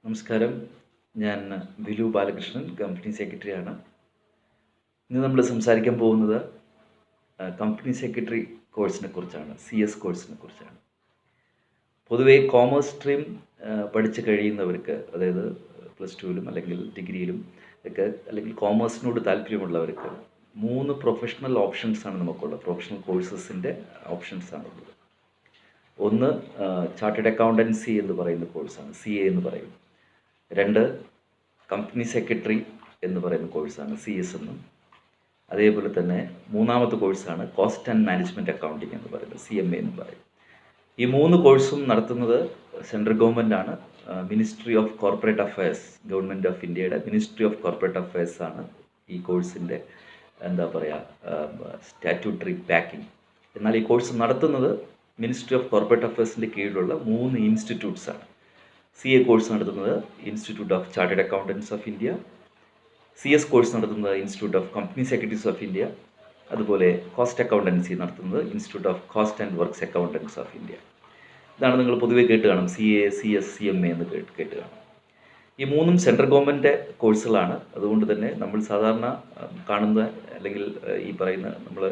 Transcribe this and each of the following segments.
നമസ്കാരം. ഞാൻ ബിലു ബാലകൃഷ്ണൻ, കമ്പനി സെക്രട്ടറിയാണ്. ഇന്ന് നമ്മൾ സംസാരിക്കാൻ പോകുന്നത് കമ്പനി സെക്രട്ടറി കോഴ്സിനെ കുറിച്ചാണ്, CS കോഴ്സിനെ കുറിച്ചാണ്. പൊതുവേ കോമേഴ്സ് സ്ട്രീം പഠിച്ച് കഴിയുന്നവർക്ക്, അതായത് പ്ലസ് ടുവിലും അല്ലെങ്കിൽ ഡിഗ്രിയിലും ഒക്കെ, അല്ലെങ്കിൽ കോമേഴ്സിനോട് താല്പര്യമുള്ളവർക്ക് 3 പ്രൊഫഷണൽ ഓപ്ഷൻസാണ് നമുക്കുള്ളത്. പ്രൊഫഷണൽ കോഴ്സസിൻ്റെ ഓപ്ഷൻസാണുള്ളത്. ഒന്ന് ചാർട്ടേഡ് അക്കൗണ്ടൻസി എന്ന് പറയുന്ന കോഴ്സാണ്, CA എന്ന് പറയും. 2 കമ്പനി സെക്രട്ടറി എന്ന് പറയുന്ന കോഴ്സാണ്, CS എന്നും. അതേപോലെ തന്നെ മൂന്നാമത്തെ കോഴ്സാണ് കോസ്റ്റ് ആൻഡ് മാനേജ്മെൻറ്റ് അക്കൗണ്ടിങ് എന്ന് പറയുന്നത്, CMA എന്ന് പറയും. ഈ 3 കോഴ്സും നടത്തുന്നത് സെൻട്രൽ ഗവൺമെൻറ്റാണ്. Ministry of corporate affairs, government of ഇന്ത്യയുടെ മിനിസ്ട്രി ഓഫ് കോർപ്പറേറ്റ് അഫയേഴ്സ് ആണ് ഈ കോഴ്സിൻ്റെ സ്റ്റാറ്റ്യൂട്ടറി ബാക്കിംഗ്. എന്നാൽ ഈ കോഴ്സ് നടത്തുന്നത് മിനിസ്ട്രി ഓഫ് കോർപ്പറേറ്റ് അഫയേഴ്സിൻ്റെ കീഴിലുള്ള 3 ഇൻസ്റ്റിറ്റ്യൂട്ട്സാണ്. CA കോഴ്സ് നടത്തുന്നത് institute of chartered accountants of India, CS course നടത്തുന്നത് institute of company secretaries of India, അതുപോലെ കോസ്റ്റ് അക്കൗണ്ടൻസി നടത്തുന്നത് institute of cost and works accountants of India. ഇതാണ് നിങ്ങൾ പൊതുവെ കേട്ട് കാണും, CA, CS, CMA എന്ന് കേട്ട് കാണും. ഈ 3ഉം സെൻട്രൽ ഗവൺമെൻറ് കോഴ്സുകളാണ്. അതുകൊണ്ട് തന്നെ നമ്മൾ സാധാരണ കാണുന്ന, അല്ലെങ്കിൽ ഈ പറയുന്ന നമ്മൾ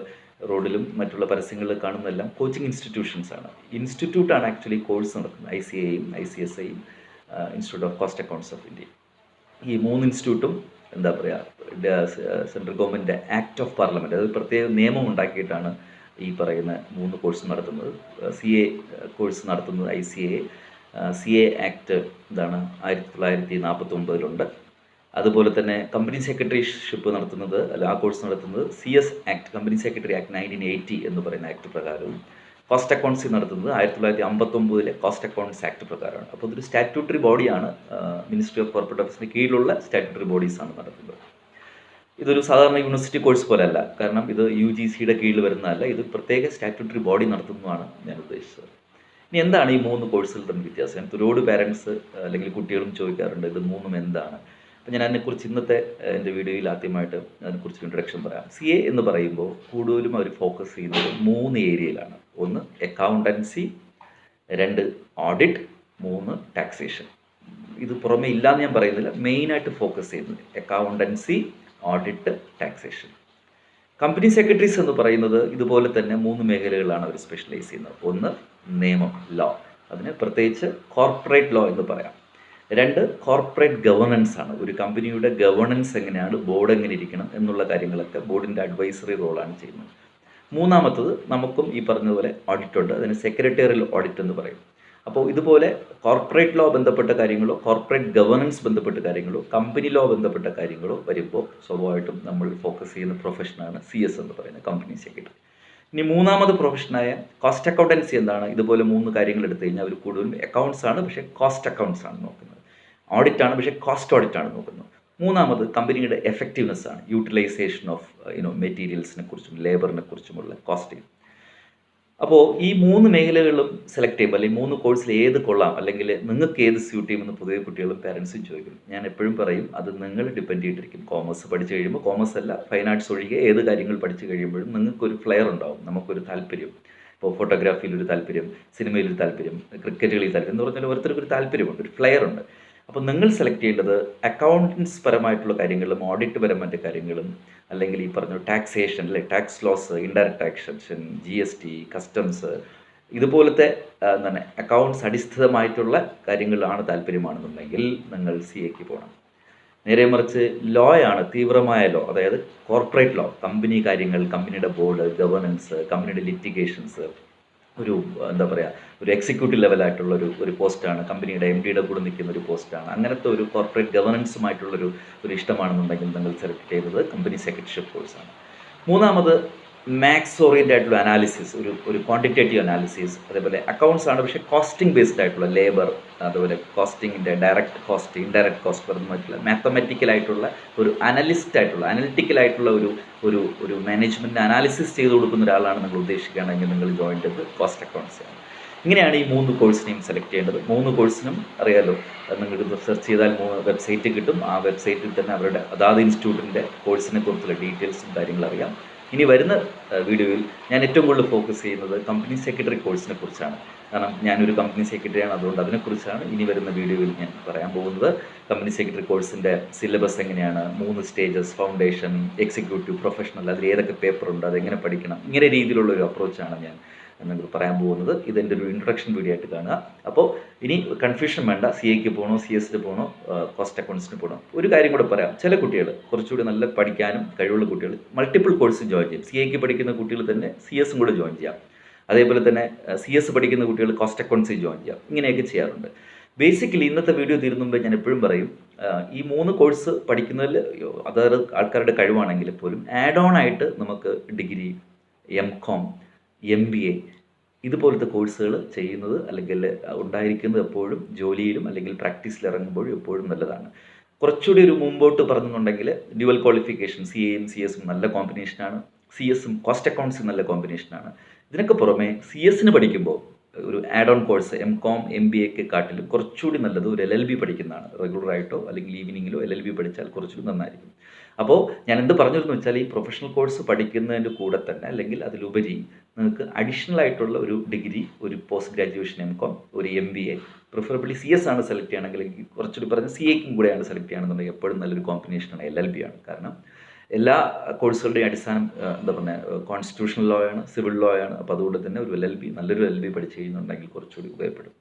റോഡിലും മറ്റുള്ള പരസ്യങ്ങളിൽ കാണുന്നതെല്ലാം കോച്ചിങ് ഇൻസ്റ്റിറ്റ്യൂഷൻസാണ്. ഇൻസ്റ്റിറ്റ്യൂട്ടാണ് ആക്ച്വലി കോഴ്സ് നടക്കുന്നത്. ICAയും ICSIയും institute of cost accounts of India. ഈ 3 ഇൻസ്റ്റിറ്റ്യൂട്ടും central government act of parliament, അത് പ്രത്യേക നിയമം ഉണ്ടാക്കിയിട്ടാണ് ഈ പറയുന്ന 3 കോഴ്സ് നടത്തുന്നത്. CA കോഴ്സ് നടത്തുന്നത് ICA. CA ആക്ട് 1949 അതുപോലെ തന്നെ കമ്പനി സെക്രട്ടറിഷിപ്പ് നടത്തുന്നത്, ആ കോഴ്സ് നടത്തുന്നത് CS act, company secretary act 1980 എന്ന് പറയുന്ന ആക്ട് പ്രകാരവും. കോസ്റ്റ് അക്കൗണ്ട്സി നടത്തുന്നത് 1959 കോസ്റ്റ് അക്കൗണ്ട്സ് ആക്ട് പ്രകാരമാണ്. അപ്പോൾ ഇതൊരു സ്റ്റാറ്റ്യൂട്ടറി ബോഡിയാണ്. മിനിസ്ട്രി ഓഫ് കോർപ്പറേറ്റ് അഫയേഴ്സിന് കീഴിലുള്ള സ്റ്റാറ്റ്യൂട്ടറി ബോഡീസാണ് നടത്തുന്നത്. ഇതൊരു സാധാരണ യൂണിവേഴ്സിറ്റി കോഴ്സ് പോലെയല്ല, കാരണം ഇത് UGCയുടെ കീഴിൽ വരുന്നതല്ല. ഇത് പ്രത്യേക സ്റ്റാറ്റ്യൂട്ടറി ബോഡി നടത്തുന്നതാണ് ഞാൻ ഉദ്ദേശിച്ചത്. ഇനി എന്താണ് ഈ 3 കോഴ്സുകൾ തമ്മിൽ വ്യത്യാസം? ഒരുപാട് പാരൻസ് അല്ലെങ്കിൽ കുട്ടികളും ചോദിക്കാറുണ്ട്, ഇത് 3ഉം എന്താണ്? അപ്പോൾ ഞാൻ അതിനെക്കുറിച്ച് ഇന്നത്തെ എൻ്റെ വീഡിയോയിൽ ആദ്യമായിട്ട് അതിനെക്കുറിച്ച് ഇൻട്രഡക്ഷൻ പറയാം. CA എന്ന് പറയുമ്പോൾ കൂടുതലും അവർ ഫോക്കസ് ചെയ്യുന്നത് 3 ഏരിയയിലാണ്. 1 അക്കൗണ്ടൻസി, 2 ഓഡിറ്റ്, 3 ടാക്സേഷൻ. ഇത് പുറമെ ഇല്ലയെന്ന് ഞാൻ പറയുന്നില്ല, മെയിനായിട്ട് ഫോക്കസ് ചെയ്യുന്നത് accountancy, audit, taxation. Company secretaries എന്ന് പറയുന്നത് ഇതുപോലെ തന്നെ 3 മേഖലകളാണ് അവർ സ്പെഷ്യലൈസ് ചെയ്യുന്നത്. 1 നിയമം, ലോ, അതിന് പ്രത്യേകിച്ച് കോർപ്പറേറ്റ് ലോ എന്ന് പറയാം. 2 കോർപ്പറേറ്റ് ഗവേണൻസ് ആണ്. ഒരു കമ്പനിയുടെ ഗവേണൻസ് എങ്ങനെയാണ്, ബോർഡ് എങ്ങനെ ഇരിക്കണം എന്നുള്ള കാര്യങ്ങളൊക്കെ ബോർഡിൻ്റെ അഡ്വൈസറി റോളാണ് ചെയ്യുന്നത്. മൂന്നാമത്തത് നമുക്കും ഈ പറഞ്ഞതുപോലെ ഓഡിറ്റ് ഉണ്ട്, അതിന് സെക്രട്ടേറിയൽ ഓഡിറ്റ് എന്ന് പറയും. അപ്പോൾ ഇതുപോലെ കോർപ്പറേറ്റ് ലോ ബന്ധപ്പെട്ട കാര്യങ്ങളോ, കോർപ്പറേറ്റ് ഗവേണൻസ് ബന്ധപ്പെട്ട കാര്യങ്ങളോ, കമ്പനി ലോ ബന്ധപ്പെട്ട കാര്യങ്ങളോ വരുമ്പോൾ സ്വാഭാവികമായിട്ടും നമ്മൾ ഫോക്കസ് ചെയ്യുന്ന പ്രൊഫഷനാണ് CS എന്ന് പറയുന്നത്, കമ്പനി സെക്രട്ടറി. ഇനി മൂന്നാമത് പ്രൊഫഷനായ കോസ്റ്റ് അക്കൗണ്ടൻസി എന്താണ്? ഇതുപോലെ 3 കാര്യങ്ങൾ എടുത്തു കഴിഞ്ഞാൽ അവർ കൂടുതലും അക്കൗണ്ട്സ് ആണ്, പക്ഷേ കോസ്റ്റ് അക്കൗണ്ട്സ് ആണ് നോക്കുന്നത്. ഓഡിറ്റ് ആണ്, പക്ഷേ കോസ്റ്റ് ഓഡിറ്റ് ആണ് നോക്കുന്നത്. മൂന്നാമത് കമ്പനിയുടെ എഫക്റ്റീവ്നെസ് ആണ്, യൂട്ടിലൈസേഷൻ ഓഫ് മെറ്റീരിയൽസിനെ കുറിച്ചും ലേബറിനെ കുറിച്ചുമുള്ള കോസ്റ്റിംഗ്. അപ്പോൾ ഈ 3 മേഖലകളിലും സെലക്ട് ചെയ്യുമ്പോൾ, അല്ലെങ്കിൽ 3 കോഴ്സിൽ ഏത് കൊള്ളാം, അല്ലെങ്കിൽ നിങ്ങൾക്ക് ഏത് സ്യൂട്ട് ചെയ്യുമെന്ന് പൊതുവെ കുട്ടികളും പാരൻസും ചോദിക്കും. ഞാൻ എപ്പോഴും പറയും, അത് നിങ്ങൾ ഡിപ്പെൻഡ് ചെയ്തിരിക്കും. കോമേഴ്സ് പഠിച്ചു കഴിയുമ്പോൾ, കോമേഴ്സ് അല്ല, ഫൈൻ ആർട്സ് ഒഴികെ ഏത് കാര്യങ്ങൾ പഠിച്ചു കഴിയുമ്പോഴും നിങ്ങൾക്കൊരു ഫ്ലെയർ ഉണ്ടാവും, നമുക്കൊരു താല്പര്യം. ഇപ്പോൾ ഫോട്ടോഗ്രാഫിയിലൊരു താല്പര്യം, സിനിമയിലൊരു താല്പര്യം, ക്രിക്കറ്റ് കളിയിൽ താല്പര്യം എന്ന് പറഞ്ഞാൽ ഓരോരുത്തർക്കൊരു താല്പര്യമുണ്ട്, ഒരു ഫ്ലെയർ ഉണ്ട്. അപ്പോൾ നിങ്ങൾ സെലക്ട് ചെയ്യേണ്ടത് അക്കൗണ്ടൻസ് പരമായിട്ടുള്ള കാര്യങ്ങളും ഓഡിറ്റ് പരമായിട്ട് കാര്യങ്ങളും, അല്ലെങ്കിൽ ഈ പറഞ്ഞ ടാക്സേഷൻ, അല്ലെ, tax laws, indirect taxation, GST, customs, ഇതുപോലത്തെ അക്കൗണ്ട്സ് അടിസ്ഥിതമായിട്ടുള്ള കാര്യങ്ങളിലാണ് താല്പര്യമാണെന്നുണ്ടെങ്കിൽ നിങ്ങൾ CAക്ക് പോകണം. നേരെ മറിച്ച് ലോ ആണ്, തീവ്രമായ ലോ, അതായത് കോർപ്പറേറ്റ് ലോ, കമ്പനി കാര്യങ്ങൾ, കമ്പനിയുടെ ബോർഡ്, ഗവേണൻസ്, കമ്പനിയുടെ ലിറ്റിഗേഷൻസ്, ഒരു ഒരു എക്സിക്യൂട്ടീവ് ലെവലായിട്ടുള്ള ഒരു പോസ്റ്റാണ്, കമ്പനിയുടെ MDയുടെ കൂടെ നിൽക്കുന്ന ഒരു പോസ്റ്റാണ്. അങ്ങനത്തെ ഒരു കോർപ്പറേറ്റ് ഗവേണൻസുമായിട്ടുള്ളൊരു ഇഷ്ടമാണെന്നുണ്ടെങ്കിൽ നിങ്ങൾ സെലക്ട് ചെയ്തത് കമ്പനി സെക്രട്ടറിഷിപ്പ് കോഴ്സാണ്. മൂന്നാമത് മാത്സ് ഓറിയൻറ്റഡ് ആയിട്ടുള്ള അനാലിസിസ്, ഒരു ക്വാണ്ടിറ്റേറ്റീവ് അനാലിസിസ്, അതേപോലെ അക്കൗണ്ട്സ് ആണ്, പക്ഷേ കോസ്റ്റിംഗ് ബേസ്ഡ് ആയിട്ടുള്ള ലേബർ, അതുപോലെ കോസ്റ്റിങ്ങിൻ്റെ ഡയറക്റ്റ് കോസ്റ്റ്, ഇൻഡയറക്റ്റ് കോസ്റ്റ് പരമായിട്ടുള്ള മാത്തമാറ്റിക്കലായിട്ടുള്ള ഒരു അനലിറ്റിക്കലായിട്ടുള്ള ഒരു മാനേജ്മെൻറ്റ് അനാലിസിസ് ചെയ്ത് കൊടുക്കുന്ന ഒരാളാണ് നിങ്ങൾ ഉദ്ദേശിക്കുകയാണെങ്കിൽ നിങ്ങൾ ജോയിൻ ചെയ്ത് കോസ്റ്റ് അക്കൗണ്ട്സ് ആണ്. ഇങ്ങനെയാണ് ഈ 3 കോഴ്സിനെയും സെലക്ട് ചെയ്യേണ്ടത്. 3 കോഴ്സിനും അറിയാലോ, നിങ്ങൾക്ക് സെർച്ച് ചെയ്താൽ 3 വെബ്സൈറ്റ് കിട്ടും. ആ വെബ്സൈറ്റിൽ തന്നെ അവരുടെ അതാത് ഇൻസ്റ്റിറ്റ്യൂട്ടിൻ്റെ കോഴ്സിനെ കുറിച്ചുള്ള ഡീറ്റെയിൽസും കാര്യങ്ങളും അറിയാം. ഇനി വരുന്ന വീഡിയോയിൽ ഞാൻ ഏറ്റവും കൂടുതൽ ഫോക്കസ് ചെയ്യുന്നത് കമ്പനി സെക്രട്ടറി കോഴ്സിനെ കുറിച്ചാണ്. കാരണം ഞാനൊരു കമ്പനി സെക്രട്ടറിയാണ്. അതുകൊണ്ട് അതിനെക്കുറിച്ചാണ് ഇനി വരുന്ന വീഡിയോയിൽ ഞാൻ പറയാൻ പോകുന്നത്. കമ്പനി സെക്രട്ടറി കോഴ്സിൻ്റെ സിലബസ് എങ്ങനെയാണ്, 3 സ്റ്റേജസ്, ഫൗണ്ടേഷൻ, എക്സിക്യൂട്ടീവ്, പ്രൊഫഷണൽ, അതിൽ ഏതൊക്കെ പേപ്പറുണ്ട്, അതെങ്ങനെ പഠിക്കണം, ഇങ്ങനെ രീതിയിലുള്ള ഒരു അപ്രോച്ചാണ് ഞാൻ നിങ്ങൾക്ക് പറയാൻ പോകുന്നത്. ഇതെൻ്റെ ഒരു ഇൻട്രൊഡക്ഷൻ വീഡിയോ ആയിട്ട് കാണുക. അപ്പോൾ ഇനി കൺഫ്യൂഷൻ വേണ്ട, സി എക്ക് പോകണോ, സി എസിന് പോകണോ, കോസ്റ്റ് അക്കൗണ്ട്സിന് പോകണോ. ഒരു കാര്യം കൂടെ പറയാം, ചില കുട്ടികൾ കുറച്ചുകൂടി നല്ല പഠിക്കാനും കഴിവുള്ള കുട്ടികൾ മൾട്ടിപ്പിൾ കോഴ്സ് ജോയിൻ ചെയ്യും. സി എക്ക് പഠിക്കുന്ന കുട്ടികൾ തന്നെ സി എസും കൂടെ ജോയിൻ ചെയ്യാം. അതേപോലെ തന്നെ സി എസ് പഠിക്കുന്ന കുട്ടികൾ കോസ്റ്റ് അക്കൗണ്ട്സിൽ ജോയിൻ ചെയ്യാം. ഇങ്ങനെയൊക്കെ ചെയ്യാറുണ്ട്. ബേസിക്കലി ഇന്നത്തെ വീഡിയോ തീരുന്ന മുമ്പ് ഞാൻ എപ്പോഴും പറയും, ഈ 3 കോഴ്സ് പഠിക്കുന്നതിൽ അതായത് ആൾക്കാരുടെ കഴിവാണെങ്കിൽ പോലും ആഡ് ഓൺ ആയിട്ട് നമുക്ക് ഡിഗ്രി, എം.കോം, MBA ഇതുപോലത്തെ കോഴ്സുകൾ ചെയ്യുന്നത് അല്ലെങ്കിൽ ഉണ്ടായിരിക്കുന്നത് എപ്പോഴും ജോലിയിലും അല്ലെങ്കിൽ പ്രാക്ടീസിൽ ഇറങ്ങുമ്പോഴും എപ്പോഴും നല്ലതാണ്. കുറച്ചുകൂടി ഒരു മുമ്പോട്ട് പറഞ്ഞെന്നുണ്ടെങ്കിൽ ഡ്യുവൽ ക്വാളിഫിക്കേഷൻ സി എയും സി എസും നല്ല കോമ്പിനേഷനാണ്. സി എസും കോസ്റ്റ് അക്കൗണ്ട്സും നല്ല കോമ്പിനേഷനാണ്. ഇതിനൊക്കെ പുറമെ സി എസിന് പഠിക്കുമ്പോൾ ഒരു ആഡ് ഓൺ കോഴ്സ് എം.കോം, MBA കാട്ടിലും കുറച്ചുകൂടി നല്ലത് ഒരു LLB പഠിക്കുന്നതാണ്. റെഗുലറായിട്ടോ അല്ലെങ്കിൽ ഈവനിങ്ങിലോ LLB പഠിച്ചാൽ കുറച്ചുകൂടി നന്നായിരിക്കും. അപ്പോൾ ഞാൻ എന്ത് പറഞ്ഞിരുന്നു വെച്ചാൽ, ഈ പ്രൊഫഷണൽ കോഴ്സ് പഠിക്കുന്നതിൻ്റെ കൂടെ തന്നെ അല്ലെങ്കിൽ അതിലുപരി നിങ്ങൾക്ക് അഡീഷണൽ ആയിട്ടുള്ള ഒരു ഡിഗ്രി, ഒരു പോസ്റ്റ് ഗ്രാജുവേഷൻ എം.കോം, ഒരു MBA, പ്രിഫറബിളി സി എസ് ആണ് സെലക്ട് ചെയ്യുകയാണെങ്കിൽ, കുറച്ചുകൂടി പറഞ്ഞ് സി എക്കും കൂടെയാണ് സെലക്ട് ചെയ്യുകയാണെന്നുണ്ടെങ്കിൽ എപ്പോഴും നല്ലൊരു കോമ്പിനേഷനാണ് LLB ആണ്. കാരണം എല്ലാ കോഴ്സുകളുടെയും അടിസ്ഥാനം എന്താ പറയുക, കോൺസ്റ്റിറ്റ്യൂഷണൽ ലോ ആണ്, സിവിൽ ലോ ആണ്. അപ്പോൾ അതുകൊണ്ട് തന്നെ ഒരു LLB, നല്ലൊരു LLB പഠിച്ച് കഴിയുന്നുണ്ടെങ്കിൽ കുറച്ചുകൂടി ഉപയോഗപ്പെടും.